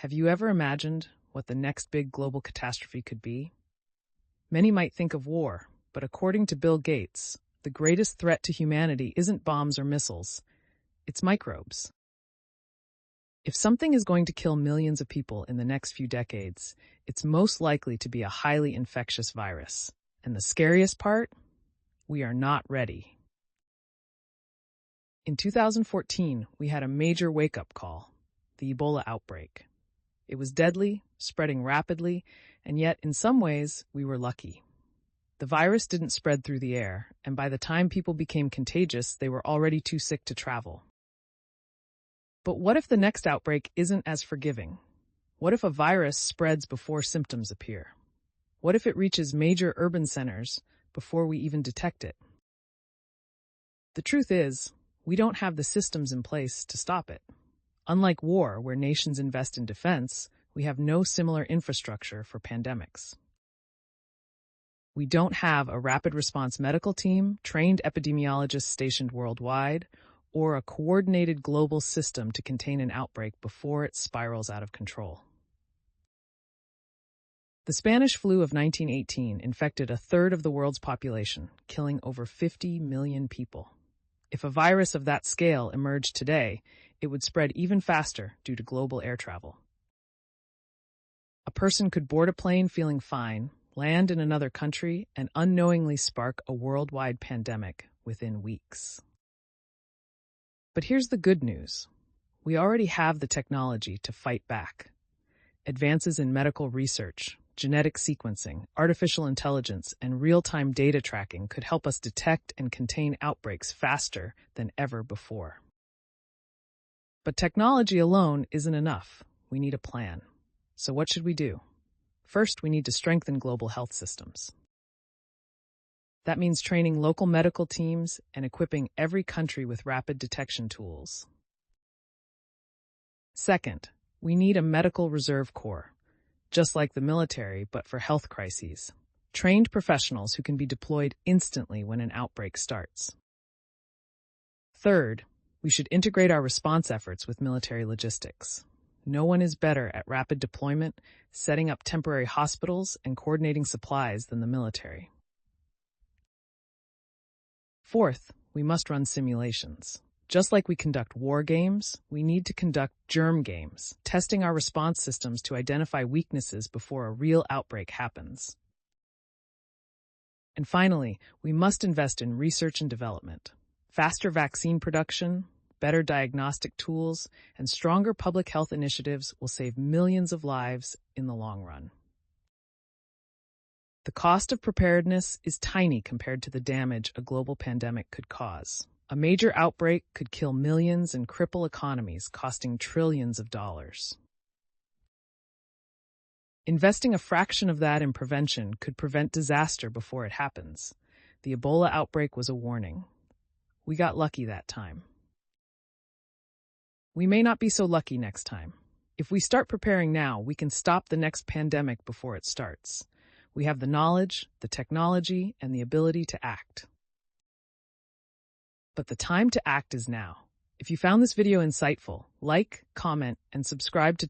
Have you ever imagined what the next big global catastrophe could be? Many might think of war, but according to Bill Gates, the greatest threat to humanity isn't bombs or missiles, it's microbes. If something is going to kill millions of people in the next few decades, it's most likely to be a highly infectious virus. And the scariest part? We are not ready. In 2014, we had a major wake-up call, the Ebola outbreak. It was deadly, spreading rapidly, and yet, in some ways, we were lucky. The virus didn't spread through the air, and by the time people became contagious, they were already too sick to travel. But what if the next outbreak isn't as forgiving? What if a virus spreads before symptoms appear? What if it reaches major urban centers before we even detect it? The truth is, we don't have the systems in place to stop it. Unlike war, where nations invest in defense, we have no similar infrastructure for pandemics. We don't have a rapid response medical team, trained epidemiologists stationed worldwide, or a coordinated global system to contain an outbreak before it spirals out of control. The Spanish flu of 1918 infected a third of the world's population, killing over 50 million people. If a virus of that scale emerged today, it would spread even faster due to global air travel. A person could board a plane feeling fine, land in another country, and unknowingly spark a worldwide pandemic within weeks. But here's the good news. We already have the technology to fight back. Advances in medical research, genetic sequencing, artificial intelligence, and real-time data tracking could help us detect and contain outbreaks faster than ever before. But technology alone isn't enough. We need a plan. So what should we do? First, we need to strengthen global health systems. That means training local medical teams and equipping every country with rapid detection tools. Second, we need a medical reserve corps, just like the military, but for health crises. Trained professionals who can be deployed instantly when an outbreak starts. Third, we should integrate our response efforts with military logistics. No one is better at rapid deployment, setting up temporary hospitals, and coordinating supplies than the military. Fourth, we must run simulations. Just like we conduct war games, we need to conduct germ games, testing our response systems to identify weaknesses before a real outbreak happens. And finally, we must invest in research and development. Faster vaccine production, better diagnostic tools, and stronger public health initiatives will save millions of lives in the long run. The cost of preparedness is tiny compared to the damage a global pandemic could cause. A major outbreak could kill millions and cripple economies, costing trillions of dollars. Investing a fraction of that in prevention could prevent disaster before it happens. The Ebola outbreak was a warning. We got lucky that time. We may not be so lucky next time. If we start preparing now, we can stop the next pandemic before it starts. We have the knowledge, the technology, and the ability to act. But the time to act is now. If you found this video insightful, like, comment, and subscribe to